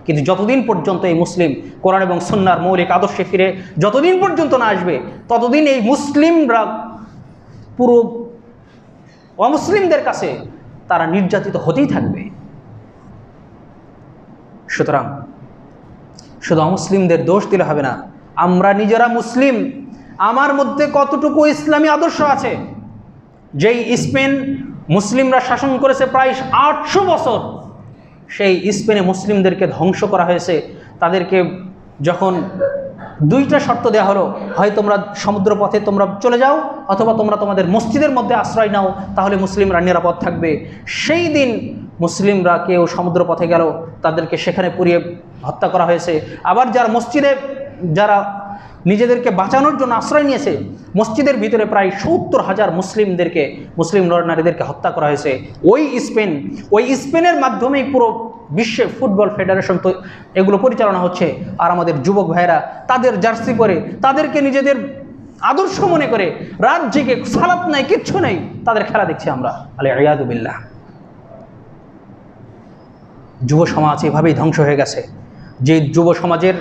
কিন্তু যতদিন পর্যন্ত এই মুসলিম কোরআন এবং সুন্নাহর মৌলিক আদর্শে ফিরে যতদিন পর্যন্ত না আসবে, ততদিন এই মুসলিমরা পুরো অমুসলিমদের কাছে তারা নির্যাতিত হতেই থাকবে। সুতরাং শুধু অমুসলিমদের দোষ দিলে হবে না, আমরা নিজেরা মুসলিম, আমার মধ্যে কতটুকু ইসলামী আদর্শ আছে। যেই স্পেন মুসলিমরা শাসন করেছে প্রায় 800 বছর, সেই স্পেনে মুসলিমদেরকে ধ্বংস করা হয়েছে। তাদেরকে যখন দুইটা শর্ত দেওয়া হলো, হয় তোমরা সমুদ্র পথে তোমরা চলে যাও, অথবা তোমরা তোমাদের মসজিদের মধ্যে আশ্রয় নাও, তাহলে মুসলিমরা নিরাপদ থাকবে। সেই দিন মুসলিমরা কেউ সমুদ্র পথে গেল, তাদেরকে সেখানে পুড়িয়ে হত্যা করা হয়েছে। আবার যারা মসজিদে যারা নিজেদেরকে বাঁচানোর জন্য আশ্রয় নিয়েছে, মসজিদের ভিতরে প্রায় 70,000 মুসলিম নারীদেরকে হত্যা করা হয়েছে। ওই স্পেনের মাধ্যমেই পুরো বিশ্বে ফুটবল ফেডারেশন তো এগুলো পরিচালনা হচ্ছে। আর আমাদের যুবক ভাইরা তাদের জার্সি পরে, তাদেরকে নিজেদের আদর্শ মনে করে রাত জেগে, সালাত নাই, কিচ্ছু নেই, তাদের খেলা দেখছি আমরা। আলিয়াদু বিল্লাহ। যুব সমাজ এভাবেই ধ্বংস হয়ে গেছে। যে যুব সমাজের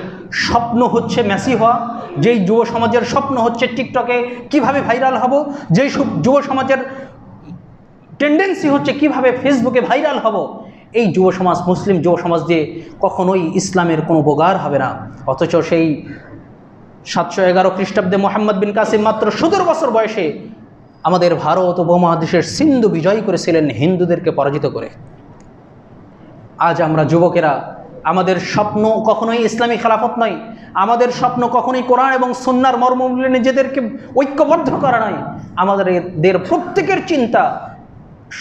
স্বপ্ন হচ্ছে মেসি হওয়া, যেই যুব সমাজের স্বপ্ন হচ্ছে টিকটকে কিভাবে ভাইরাল হব, যেই যুব সমাজের টেন্ডেন্সি হচ্ছে কিভাবে ফেসবুকে ভাইরাল হব, এই যুব সমাজ, মুসলিম যুব সমাজ দিয়ে কখনোই ইসলামের কোনো উপকার হবে না। অথচ সেই 711 খ্রিস্টাব্দে মোহাম্মদ বিন কাসিম মাত্র 17 বছর বয়সে আমাদের ভারত উপমহাদেশের সিন্ধু বিজয় করেছিলেন হিন্দুদেরকে পরাজিত করে। আজ আমরা যুবকেরা, আমাদের স্বপ্ন কখনোই ইসলামী খেলাফত নয়, আমাদের স্বপ্ন কখনোই কোরআন এবং সুন্নাহর মর্মমূলে নিজেদেরকে ঐক্যবদ্ধ করা নয়। আমাদের প্রত্যেকের চিন্তা,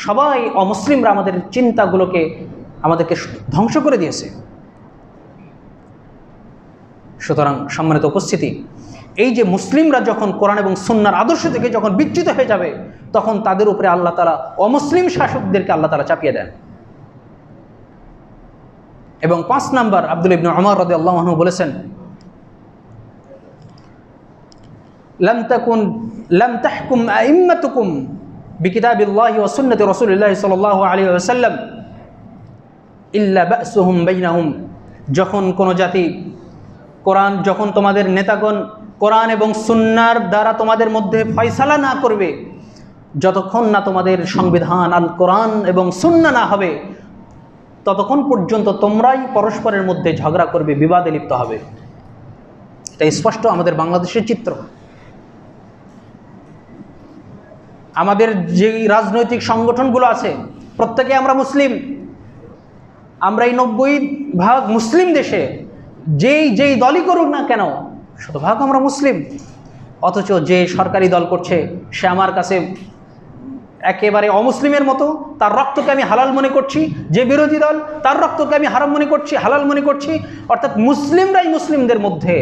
সবাই অমুসলিমরা আমাদের চিন্তাগুলোকে আমাদেরকে ধ্বংস করে দিয়েছে। সুতরাং সম্মানিত উপস্থিতি, এই যে মুসলিমরা যখন কোরআন এবং সুন্নাহর আদর্শ থেকে যখন বিচ্যুত হয়ে যাবে, তখন তাদের উপরে আল্লাহ তাআলা অমুসলিম শাসকদেরকে আল্লাহ তাআলা চাপিয়ে দেন। এবং 5 নাম্বার, আব্দুল্লাহ ইবনে উমর রাদিয়াল্লাহু আনহু বলেছেন, লাম তাহকুম আইম্মাতুকুম বিকিতাবিল্লাহি ওয়া সুন্নতি রাসূলিল্লাহি সাল্লাল্লাহু আলাইহি ওয়াসাল্লাম ইল্লা বা'সুহুম বাইনাহুম। যখন কোনো জাতি যখন তোমাদের নেতাগণ কোরআন এবং সুন্নাহর দ্বারা তোমাদের মধ্যে ফয়সালা না করবে, যতক্ষণ না তোমাদের সংবিধান আল কোরআন এবং সুন্নাহ না হবে, ততক্ষণ পর্যন্ত তোমরাই পরস্পরের মধ্যে ঝগড়া করবে, বিবাদে লিপ্ত হবে। এটা স্পষ্ট আমাদের বাংলাদেশের চিত্র। আমাদের যে রাজনৈতিক সংগঠনগুলো আছে, প্রত্যেকে আমরা মুসলিম। আমরা এই 90% মুসলিম দেশে যেই দলই করুক না কেন, শতভাগ আমরা মুসলিম। অথচ যে সরকারি দল করছে, সে আমার কাছে একেবারে অমুসলিমের মতো, তার রক্তকে আমি হালাল মনে করছি। যে বিরোধী দল, তার রক্তকে আমি হারাম মনে করছি, হালাল মনে করছি। অর্থাৎ মুসলিমরাই মুসলিমদের মধ্যে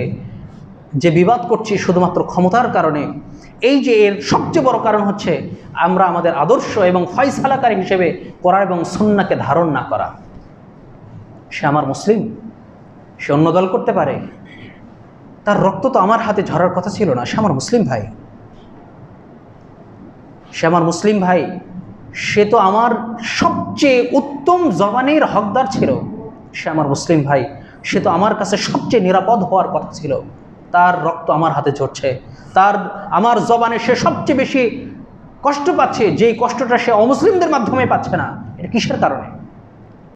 যে বিবাদ করছি শুধুমাত্র ক্ষমতার কারণে। এই যে এর সবচেয়ে বড় কারণ হচ্ছে আমরা আমাদের আদর্শ এবং ফয়সালাকারী হিসেবে কোরআন এবং সুন্নাহকে ধারণ না করা। সে আমার মুসলিম, সে অন্য দল করতে পারে, তার রক্ত তো আমার হাতে ঝরার কথা ছিল না। সে আমার মুসলিম ভাই, সে আমার মুসলিম ভাই, সে তো আমার সবচেয়ে উত্তম জবানের হকদার ছিল। সে আমার মুসলিম ভাই, সে তো আমার কাছে সবচেয়ে নিরাপদ হওয়ার কথা ছিল। তার রক্ত আমার হাতে ঝরছে, আমার জবানে সে সবচেয়ে বেশি কষ্ট পাচ্ছে, যেই কষ্টটা সে অমুসলিমদের মাধ্যমে পাচ্ছে না। এটা কিসের কারণে?